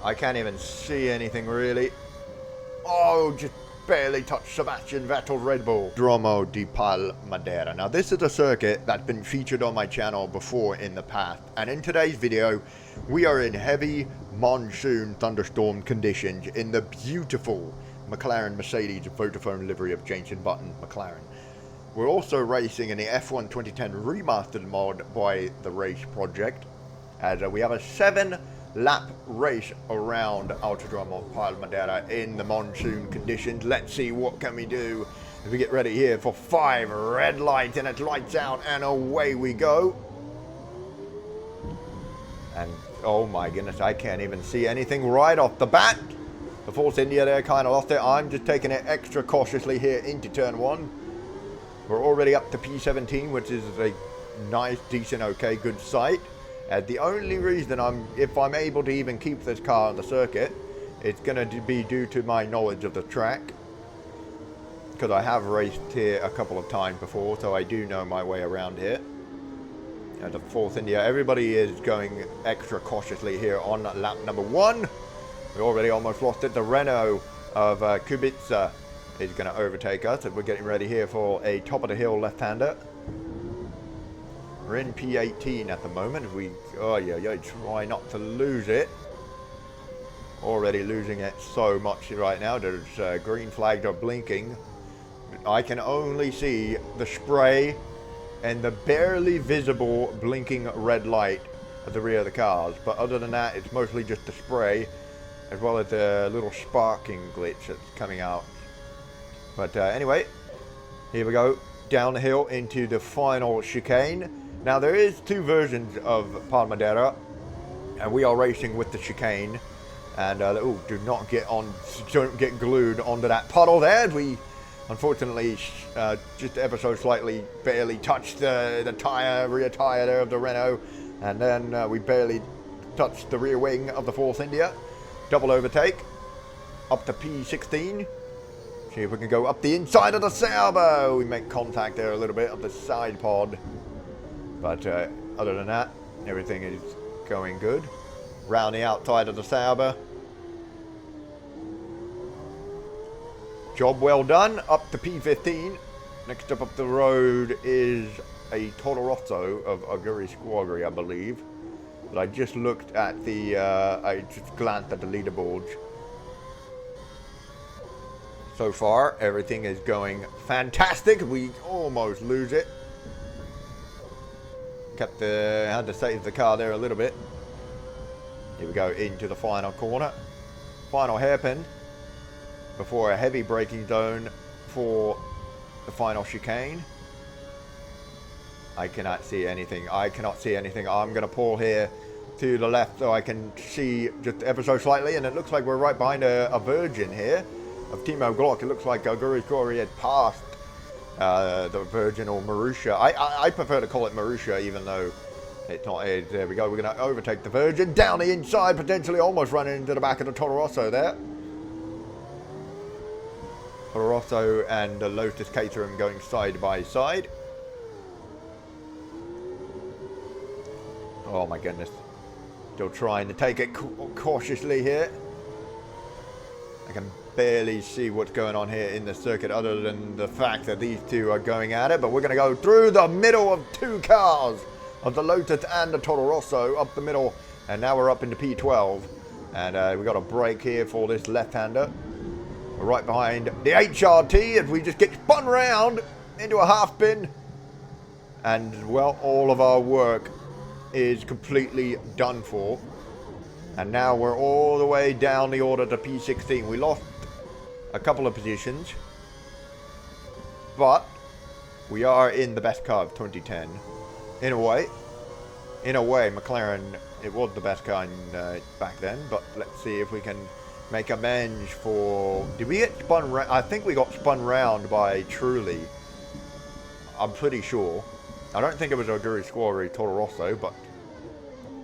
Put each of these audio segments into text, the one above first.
I can't even see anything really. Oh, just barely touched Sebastian Vettel's Red Bull. Autodromo di Palmadera. Now this is a circuit that's been featured on my channel before in the past, and in today's video we are in heavy monsoon thunderstorm conditions in the beautiful McLaren Mercedes Vodafone livery of Jenson Button McLaren. We're also racing in the F1 2010 Remastered mod by the Race Project, as we have a 7-lap race around Autodromo Palmadera in the monsoon conditions. Let's see what can we do as we get ready here for 5 red lights, and it's lights out and away we go. And oh my goodness, I can't even see anything right off the bat. The Force India there kind of lost it. I'm just taking it extra cautiously here into turn 1. We're already up to P17, which is a nice, decent, okay, good sight. The only reason if I'm able to even keep this car on the circuit, it's going to be due to my knowledge of the track. Because I have raced here a couple of times before, so I do know my way around here. The Force India, everybody is going extra cautiously here on lap number 1. We already almost lost it. The Renault of Kubica is going to overtake us, and we're getting ready here for a top of the hill left-hander. We're in P18 at the moment. Try not to lose it. Already losing it so much right now. There's green flags are blinking. I can only see the spray and the barely visible blinking red light at the rear of the cars. But other than that, it's mostly just the spray, as well as the little sparking glitch that's coming out. But anyway, here we go. Down the hill into the final chicane. Now there is 2 versions of Palmadera, and we are racing with the chicane. And don't get glued onto that puddle there. We unfortunately just ever so slightly barely touched the rear tire there of the Renault, and then we barely touched the rear wing of the Force India. Double overtake up to P16. See if we can go up the inside of the Sauber. We make contact there a little bit of the side pod. But other than that, everything is going good. Round the outside of the Sauber. Job well done. Up to P15. Next up the road is a Toro Rosso of Aguri Squadri, I believe. But I just looked at I just glanced at the leaderboard. So far, everything is going fantastic. We almost lose it. Had to save the car there a little bit. Here we go into the final corner. Final hairpin before a heavy braking zone for the final chicane. I cannot see anything. I'm going to pull here to the left so I can see just ever so slightly, and it looks like we're right behind a Virgin here of Timo Glock. It looks like Guri Corey had passed the Virgin or Marussia. I prefer to call it Marussia, even though it's not. There we go. We're going to overtake the Virgin down the inside, potentially almost running into the back of the Toro Rosso there. Toro Rosso and the Lotus Caterham going side by side. Oh my goodness. Still trying to take it cautiously here. I can barely see what's going on here in the circuit, other than the fact that these two are going at it. But we're going to go through the middle of 2 cars, of the Lotus and the Toro Rosso, up the middle, and now we're up into P12. And we got a break here for this left-hander. We're right behind the HRT, and we just get spun round into a half spin. And well, all of our work is completely done for. And now we're all the way down the order to P16. We lost a couple of positions, but we are in the best car of 2010. In a way, McLaren, it was the best car back then, but let's see if we can make amends for... Did we get spun round? I think we got spun round by Truly. I'm pretty sure. I don't think it was Aguri Squadri Toro Rosso, but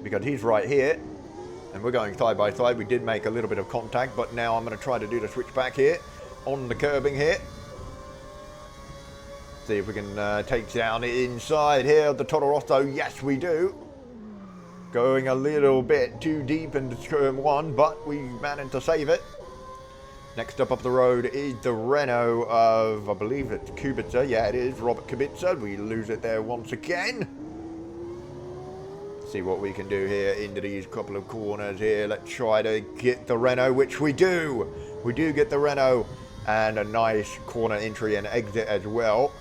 because he's right here, and we're going side by side. We did make a little bit of contact, but now I'm going to try to do the switch back here on the curbing here. See if we can take down the inside here of the Toro Rosso. Yes, we do. Going a little bit too deep into turn 1, but we managed to save it. Next up the road is the Renault of, I believe it's Kubica. Yeah, it is Robert Kubica. We lose it there once again. See what we can do here into these couple of corners here. Let's try to get the Renault, which we do. We do get the Renault, and a nice corner entry and exit as well.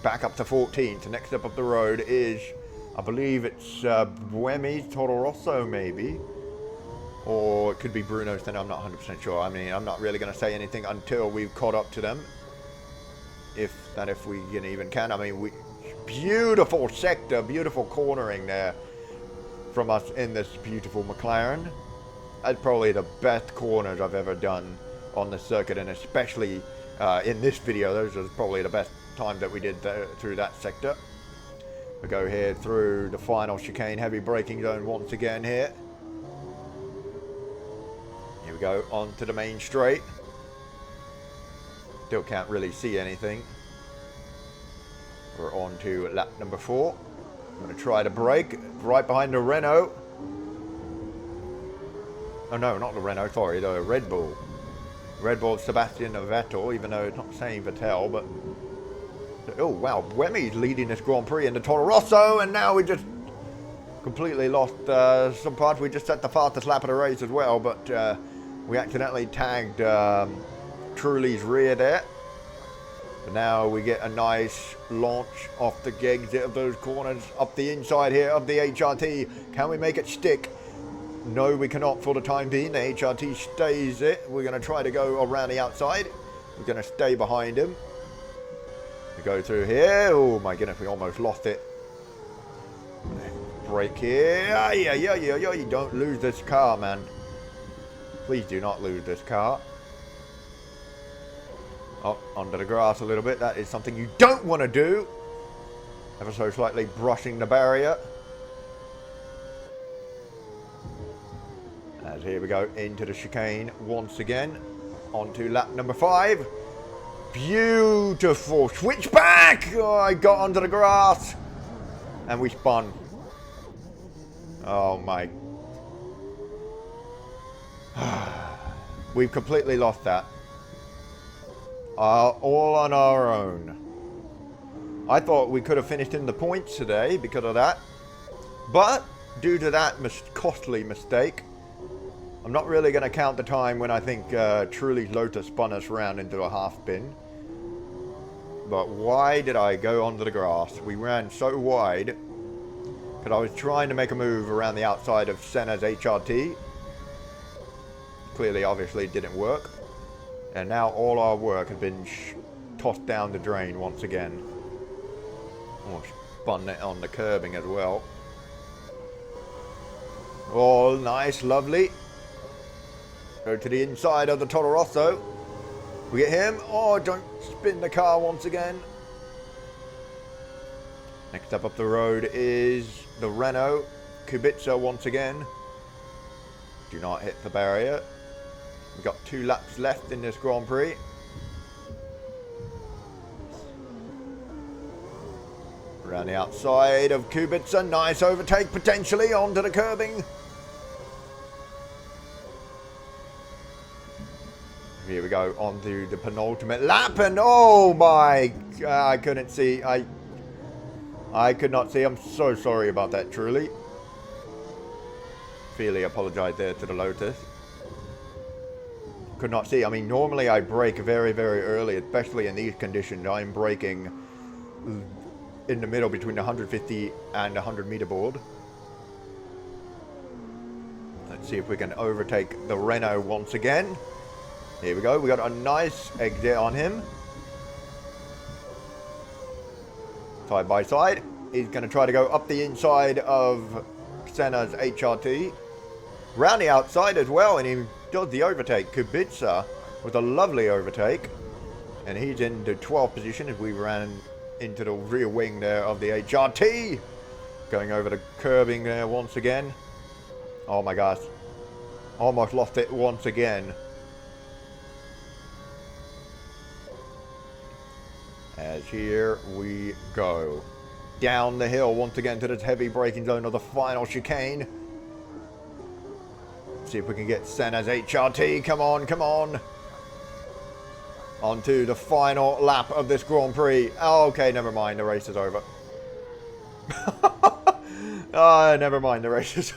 Back up to 14th. Next up the road is, I believe it's Buemi's Toro Rosso maybe. Or it could be Bruno's, then I'm not 100% sure. I mean, I'm not really going to say anything until we've caught up to them. If we even can. I mean, beautiful sector, beautiful cornering there from us in this beautiful McLaren. That's probably the best corners I've ever done on the circuit, and especially in this video. Those are probably the best time that we did through that sector. We go here through the final chicane, heavy braking zone once again here. Here we go, onto the main straight. Still can't really see anything. We're on to lap number 4. I'm going to try to brake right behind the Renault. Oh no, not the Renault, sorry, the Red Bull. Red Bull Sebastian Vettel, even though it's not saying Vettel, but... Oh wow, Buemi's leading this Grand Prix in the Toro Rosso, and now we just completely lost some parts. We just set the fastest lap of the race as well, but we accidentally tagged Trulli's rear there. But now we get a nice launch off the exit of those corners, up the inside here of the HRT. Can we make it stick? No, we cannot for the time being. The HRT stays it. We're going to try to go around the outside. We're going to stay behind him. We go through here. Oh my goodness, we almost lost it. Brake here. Yeah. You don't lose this car, man. Please do not lose this car. Up under the grass a little bit. That is something you don't want to do. Ever so slightly brushing the barrier. As here we go into the chicane once again. Onto lap number 5. Beautiful switchback. Oh, I got under the grass. And we spun. Oh my. We've completely lost that. All on our own. I thought we could have finished in the points today because of that. But due to that costly mistake, I'm not really going to count the time when I think Trulli's Lotus spun us around into a half spin. But why did I go onto the grass? We ran so wide because I was trying to make a move around the outside of Senna's HRT. Clearly, obviously, it didn't work. And now all our work has been tossed down the drain once again. Almost spun it on the curbing as well. All nice, lovely. Go to the inside of the Toro Rosso. We get him. Oh, don't spin the car once again. Next up the road is the Renault. Kubica once again. Do not hit the barrier. We've got 2 laps left in this Grand Prix. Around the outside of Kubica. Nice overtake potentially onto the curbing. Here we go, on to the penultimate lap, and oh my, I couldn't see, I could not see. I'm so sorry about that, truly. Really apologize there to the Lotus. Could not see. I mean, normally I brake very, very early, especially in these conditions. I'm braking in the middle between the 150 and 100 meter board. Let's see if we can overtake the Renault once again. Here we go. We got a nice exit on him. Side by side. He's going to try to go up the inside of Senna's HRT. Round the outside as well, and he does the overtake. Kubica with a lovely overtake. And he's in the 12th position as we ran into the rear wing there of the HRT. Going over the curbing there once again. Oh my gosh. Almost lost it once again. As here we go. Down the hill once again to this heavy braking zone of the final chicane. see if we can get Senna's HRT. Come on, come on. On to the final lap of this Grand Prix. Oh, okay, never mind. The race is over. Oh, never mind. The race is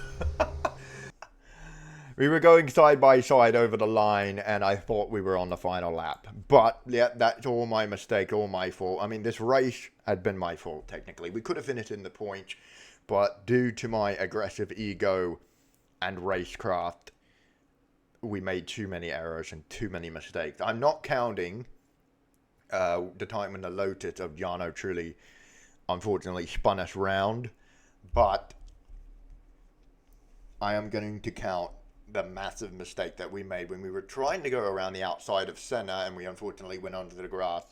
We were going side by side over the line, and I thought we were on the final lap. But, yeah, that's all my mistake, all my fault. I mean, this race had been my fault, technically. We could have finished in the points, but due to my aggressive ego and racecraft, we made too many errors and too many mistakes. I'm not counting the time when the Lotus of Jarno Trulli unfortunately spun us round, but I am going to count the massive mistake that we made when we were trying to go around the outside of Senna, and we unfortunately went onto the grass,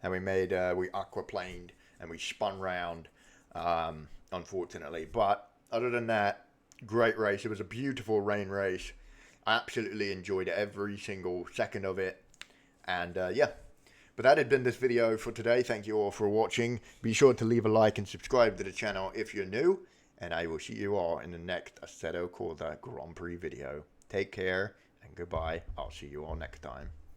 and we aquaplaned and we spun round, unfortunately. But other than that, great race. It was a beautiful rain race. I absolutely enjoyed every single second of it, and yeah. But that had been this video for today. Thank you all for watching. Be sure to leave a like and subscribe to the channel if you're new. And I will see you all in the next Assetto Corsa Grand Prix video. Take care and goodbye. I'll see you all next time.